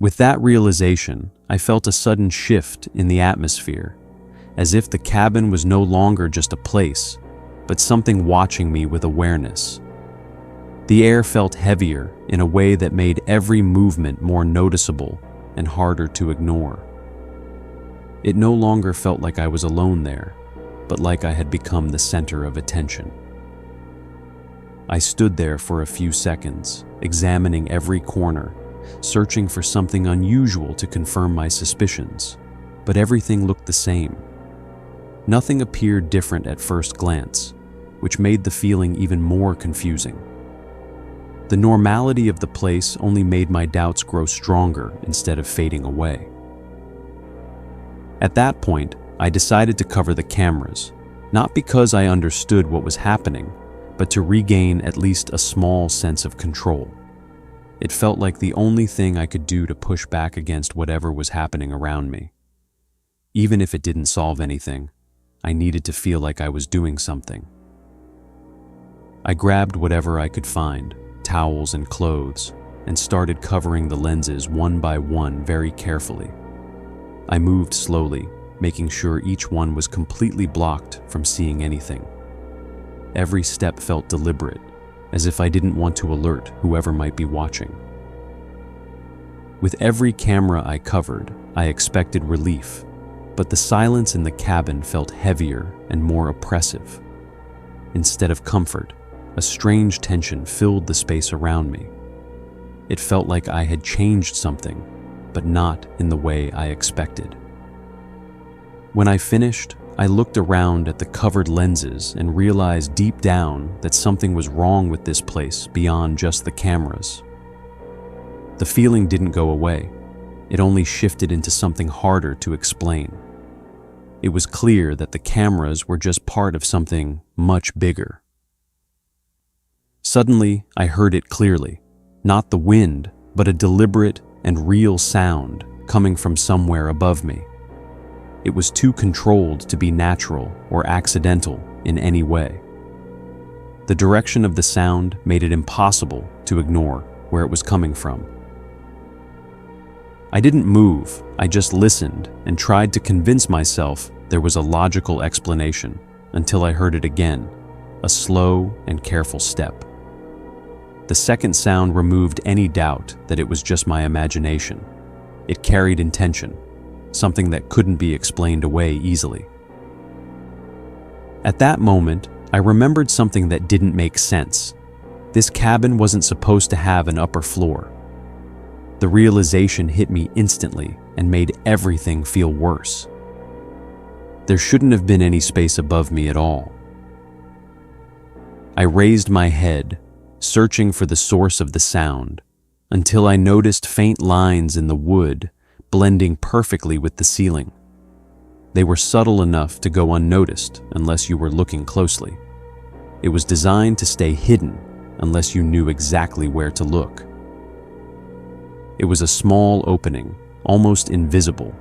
With that realization, I felt a sudden shift in the atmosphere, as if the cabin was no longer just a place, but something watching me with awareness. The air felt heavier in a way that made every movement more noticeable and harder to ignore. It no longer felt like I was alone there, but like I had become the center of attention. I stood there for a few seconds, examining every corner, searching for something unusual to confirm my suspicions, but everything looked the same. Nothing appeared different at first glance, which made the feeling even more confusing. The normality of the place only made my doubts grow stronger instead of fading away. At that point, I decided to cover the cameras, not because I understood what was happening, but to regain at least a small sense of control. It felt like the only thing I could do to push back against whatever was happening around me. Even if it didn't solve anything, I needed to feel like I was doing something. I grabbed whatever I could find, towels and clothes, and started covering the lenses one by one very carefully. I moved slowly, making sure each one was completely blocked from seeing anything. Every step felt deliberate, as if I didn't want to alert whoever might be watching. With every camera I covered, I expected relief, but the silence in the cabin felt heavier and more oppressive. Instead of comfort, a strange tension filled the space around me. It felt like I had changed something, but not in the way I expected. When I finished, I looked around at the covered lenses and realized deep down that something was wrong with this place beyond just the cameras. The feeling didn't go away. It only shifted into something harder to explain. It was clear that the cameras were just part of something much bigger. Suddenly, I heard it clearly. Not the wind, but a deliberate and real sound coming from somewhere above me. It was too controlled to be natural or accidental in any way. The direction of the sound made it impossible to ignore where it was coming from. I didn't move, I just listened and tried to convince myself there was a logical explanation until I heard it again, a slow and careful step. The second sound removed any doubt that it was just my imagination. It carried intention, something that couldn't be explained away easily. At that moment, I remembered something that didn't make sense. This cabin wasn't supposed to have an upper floor. The realization hit me instantly and made everything feel worse. There shouldn't have been any space above me at all. I raised my head, searching for the source of the sound, until I noticed faint lines in the wood blending perfectly with the ceiling. They were subtle enough to go unnoticed unless you were looking closely. It was designed to stay hidden unless you knew exactly where to look. It was a small opening, almost invisible,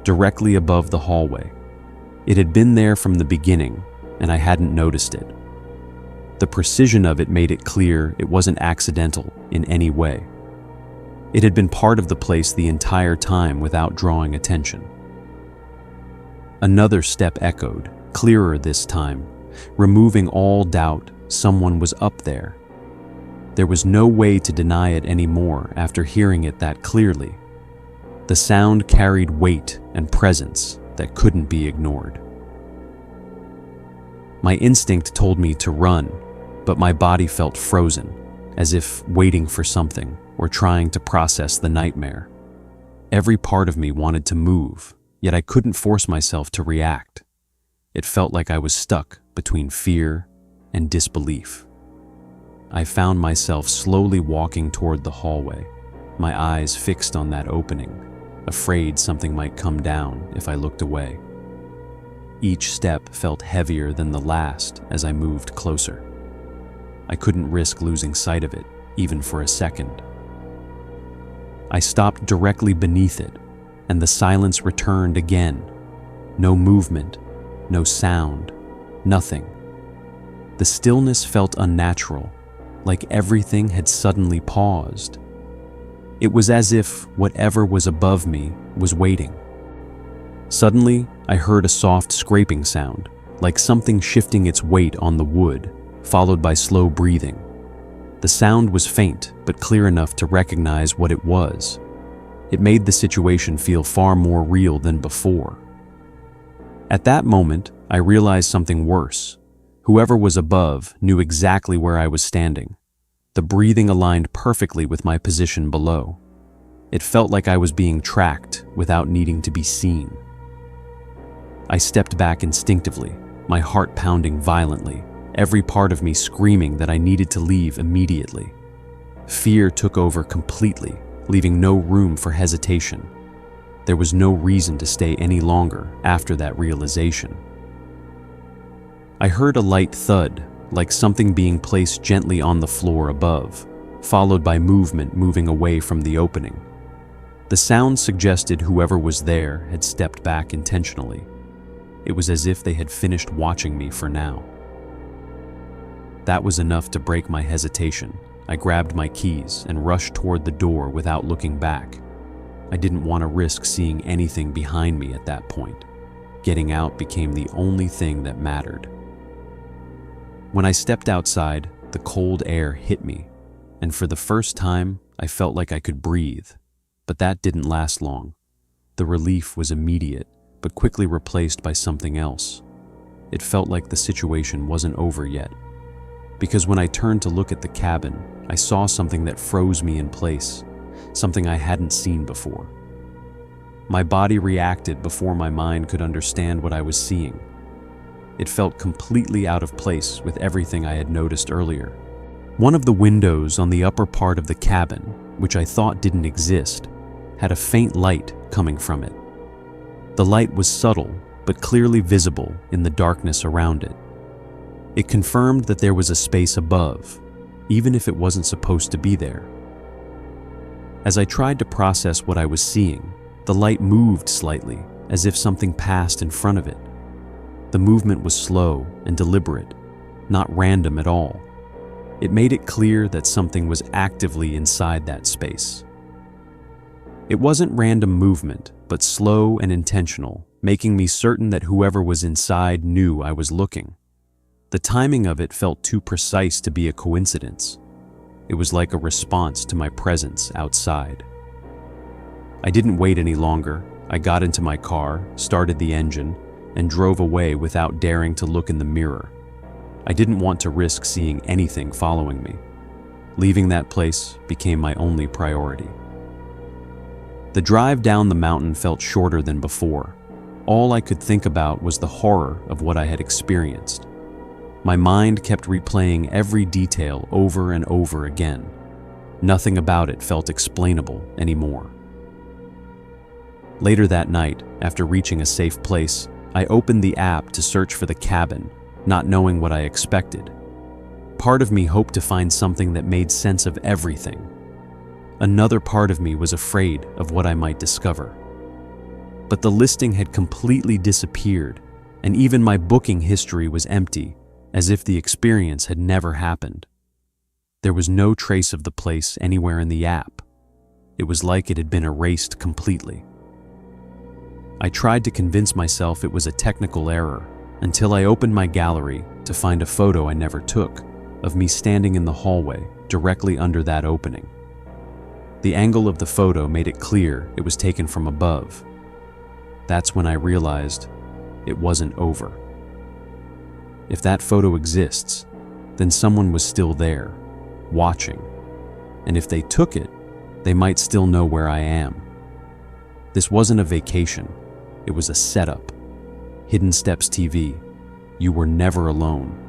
directly above the hallway. It had been there from the beginning, and I hadn't noticed it. The precision of it made it clear it wasn't accidental in any way. It had been part of the place the entire time without drawing attention. Another step echoed, clearer this time, removing all doubt someone was up there. There was no way to deny it anymore after hearing it that clearly. The sound carried weight and presence that couldn't be ignored. My instinct told me to run, but my body felt frozen, as if waiting for something or trying to process the nightmare. Every part of me wanted to move, yet I couldn't force myself to react. It felt like I was stuck between fear and disbelief. I found myself slowly walking toward the hallway, my eyes fixed on that opening, afraid something might come down if I looked away. Each step felt heavier than the last as I moved closer. I couldn't risk losing sight of it, even for a second. I stopped directly beneath it, and the silence returned again. No movement, no sound, nothing. The stillness felt unnatural, like everything had suddenly paused. It was as if whatever was above me was waiting. Suddenly, I heard a soft scraping sound, like something shifting its weight on the wood, followed by slow breathing. The sound was faint, but clear enough to recognize what it was. It made the situation feel far more real than before. At that moment, I realized something worse. Whoever was above knew exactly where I was standing. The breathing aligned perfectly with my position below. It felt like I was being tracked without needing to be seen. I stepped back instinctively, my heart pounding violently, every part of me screaming that I needed to leave immediately. Fear took over completely, leaving no room for hesitation. There was no reason to stay any longer after that realization. I heard a light thud, like something being placed gently on the floor above, followed by movement moving away from the opening. The sound suggested whoever was there had stepped back intentionally. It was as if they had finished watching me for now. That was enough to break my hesitation. I grabbed my keys and rushed toward the door without looking back. I didn't want to risk seeing anything behind me at that point. Getting out became the only thing that mattered. When I stepped outside, the cold air hit me, and for the first time, I felt like I could breathe. But that didn't last long. The relief was immediate, but quickly replaced by something else. It felt like the situation wasn't over yet. Because when I turned to look at the cabin, I saw something that froze me in place, something I hadn't seen before. My body reacted before my mind could understand what I was seeing. It felt completely out of place with everything I had noticed earlier. One of the windows on the upper part of the cabin, which I thought didn't exist, had a faint light coming from it. The light was subtle, but clearly visible in the darkness around it. It confirmed that there was a space above, even if it wasn't supposed to be there. As I tried to process what I was seeing, the light moved slightly, as if something passed in front of it. The movement was slow and deliberate, not random at all. It made it clear that something was actively inside that space. It wasn't random movement, but slow and intentional, making me certain that whoever was inside knew I was looking. The timing of it felt too precise to be a coincidence. It was like a response to my presence outside. I didn't wait any longer. I got into my car, started the engine, and drove away without daring to look in the mirror. I didn't want to risk seeing anything following me. Leaving that place became my only priority. The drive down the mountain felt shorter than before. All I could think about was the horror of what I had experienced. My mind kept replaying every detail over and over again. Nothing about it felt explainable anymore. Later that night, after reaching a safe place, I opened the app to search for the cabin, not knowing what I expected. Part of me hoped to find something that made sense of everything. Another part of me was afraid of what I might discover. But the listing had completely disappeared, and even my booking history was empty, as if the experience had never happened. There was no trace of the place anywhere in the app. It was like it had been erased completely. I tried to convince myself it was a technical error until I opened my gallery to find a photo I never took of me standing in the hallway directly under that opening. The angle of the photo made it clear it was taken from above. That's when I realized it wasn't over. If that photo exists, then someone was still there, watching. And if they took it, they might still know where I am. This wasn't a vacation. It was a setup. HiddenStepsTV. You were never alone.